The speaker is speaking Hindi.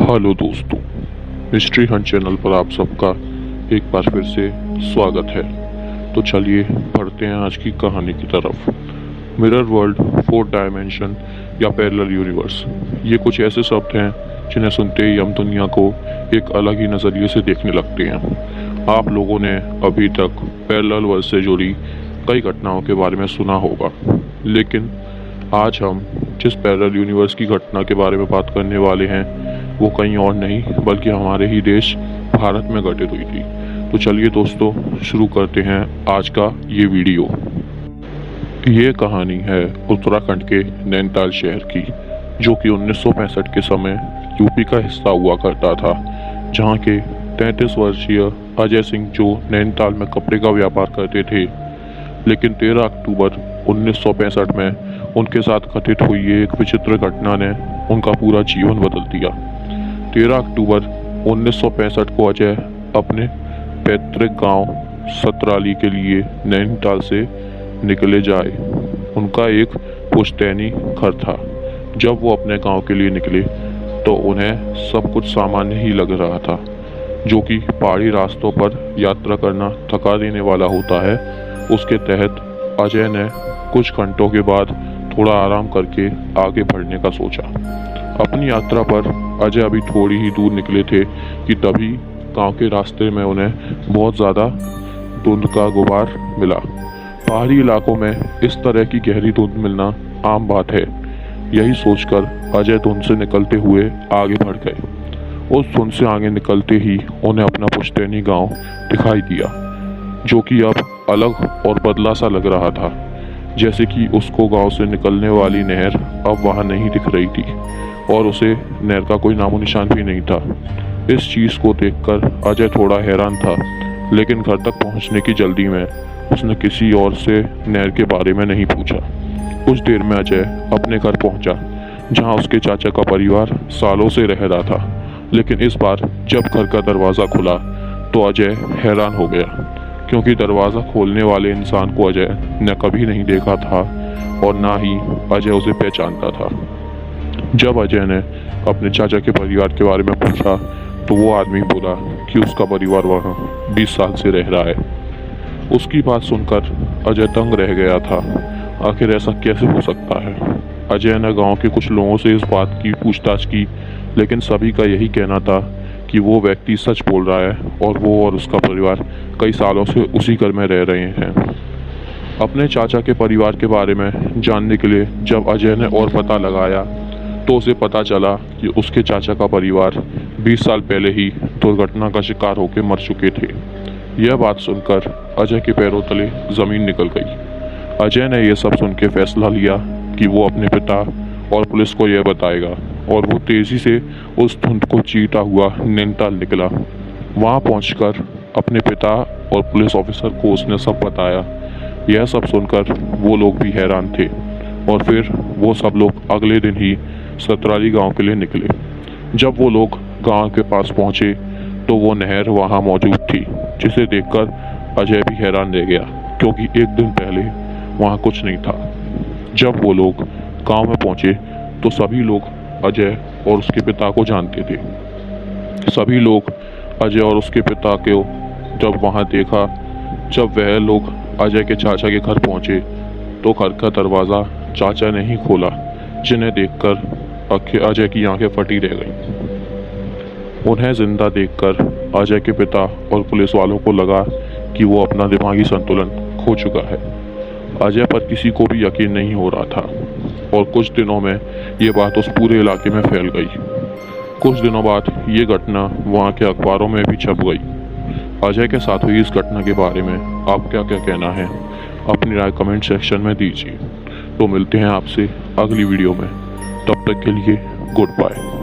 हेलो दोस्तों, हिस्ट्री हंट चैनल पर आप सबका एक बार फिर से स्वागत है। तो चलिए बढ़ते हैं आज की कहानी की तरफ। मिरर वर्ल्ड, फोर्थ डायमेंशन या पैरेलल यूनिवर्स, ये कुछ ऐसे शब्द हैं जिन्हें सुनते ही हम दुनिया को एक अलग ही नज़रिए से देखने लगते हैं। आप लोगों ने अभी तक पैरेलल वर्ल्ड से जुड़ी कई घटनाओं के बारे में सुना होगा, लेकिन आज हम जिस पैरेलल यूनिवर्स की घटना के बारे में बात करने वाले हैं वो कहीं और नहीं बल्कि हमारे ही देश भारत में घटित हुई थी। तो चलिए दोस्तों, शुरू करते हैं आज का ये वीडियो। ये कहानी है उत्तराखंड के नैनीताल शहर की, जो कि 1965 के समय यूपी का हिस्सा हुआ करता था, जहाँ के 33 वर्षीय अजय सिंह जो नैनीताल में कपड़े का व्यापार करते थे, लेकिन 13 अक्टूबर 1965 में उनके साथ घटित हुई एक विचित्र घटना ने उनका पूरा जीवन बदल दिया। 13 अक्टूबर 1965 को अजय अपने पैतृक गांव सतराली के लिए नैनीताल से निकले जाए। उनका एक पुश्तैनी घर था। जब वो अपने गांव के लिए निकले तो उन्हें सब कुछ सामान्य ही लग रहा था, जो कि पहाड़ी रास्तों पर यात्रा करना थका देने वाला होता है। उसके तहत अजय ने कुछ घंटों के बाद थोड़ा आराम करके आगे बढ़ने का सोचा। अपनी यात्रा पर अजय अभी थोड़ी ही दूर निकले थे कि तभी गांव के रास्ते में उन्हें बहुत ज़्यादा धुंध का गुबार मिला। पहाड़ी इलाकों में इस तरह की गहरी धुंध मिलना आम बात है। यही सोचकर अजय धुंध से निकलते हुए आगे बढ़ गए। उस धुंध से आगे निकलते ही उन्हें अपना पुश्तैनी गांव दिखाई दिया, जो कि अब अलग और बदला सा लग रहा था, जैसे कि उसको गांव से निकलने वाली नहर अब वहां नहीं दिख रही थी और उसे नहर का कोई नामो निशान भी नहीं था। इस चीज़ को देखकर अजय थोड़ा हैरान था, लेकिन घर तक पहुंचने की जल्दी में उसने किसी और से नहर के बारे में नहीं पूछा। कुछ देर में अजय अपने घर पहुंचा, जहां उसके चाचा का परिवार सालों से रह रहा था। लेकिन इस बार जब घर का दरवाज़ा खुला तो अजय हैरान हो गया, क्योंकि दरवाज़ा खोलने वाले इंसान को अजय ने कभी नहीं देखा था और ना ही अजय उसे पहचानता था। जब अजय ने अपने चाचा के परिवार के बारे में पूछा तो वो आदमी बोला कि उसका परिवार वहाँ 20 साल से रह रहा है। उसकी बात सुनकर अजय दंग रह गया था। आखिर ऐसा कैसे हो सकता है? अजय ने गांव के कुछ लोगों से इस बात की पूछताछ की, लेकिन सभी का यही कहना था कि वो व्यक्ति सच बोल रहा है और वो और उसका परिवार कई सालों से उसी घर में रह रहे हैं। अपने चाचा के परिवार के बारे में जानने के लिए जब अजय ने और पता लगाया तो उसे पता चला कि उसके चाचा का परिवार 20 साल पहले ही दुर्घटना का शिकार होकर मर चुके थे। यह बात सुनकर अजय के पैरों तले ज़मीन निकल गई। अजय ने यह सब सुन के फैसला लिया कि वो अपने पिता और पुलिस को यह बताएगा, और वो तेज़ी से उस धुंध को चीरता हुआ नैनीताल निकला। वहाँ पहुंचकर अपने पिता और पुलिस ऑफिसर को उसने सब बताया। यह सब सुनकर वो लोग भी हैरान थे, और फिर वो सब लोग अगले दिन ही सतराली गांव के लिए निकले। जब वो लोग गांव के पास पहुंचे तो वो नहर वहां मौजूद थी, जिसे देखकर अजय भी हैरान रह गया, क्योंकि एक दिन पहले वहां कुछ नहीं था। जब वो लोग गांव में पहुंचे तो सभी लोग अजय और उसके पिता को जानते थे। सभी लोग अजय और उसके पिता को जब वहां देखा, जब वह लोग अजय के चाचा के घर पहुंचे तो घर का दरवाज़ा चाचा ने ही खोला, जिन्हें देखकर अजय की आंखें फटी रह गईं। उन्हें जिंदा देखकर अजय के पिता और पुलिस वालों को लगा कि वो अपना दिमागी संतुलन खो चुका है। अजय पर किसी को भी यकीन नहीं हो रहा था, और कुछ दिनों में ये बात उस पूरे इलाके में फैल गई। कुछ दिनों बाद ये घटना वहाँ के अखबारों में भी छप गई। अजय के साथ हुई इस घटना के बारे में आप क्या क्या कहना है, अपनी राय कमेंट सेक्शन में दीजिए। तो मिलते हैं आपसे अगली वीडियो में, तब तक के लिए गुड बाय।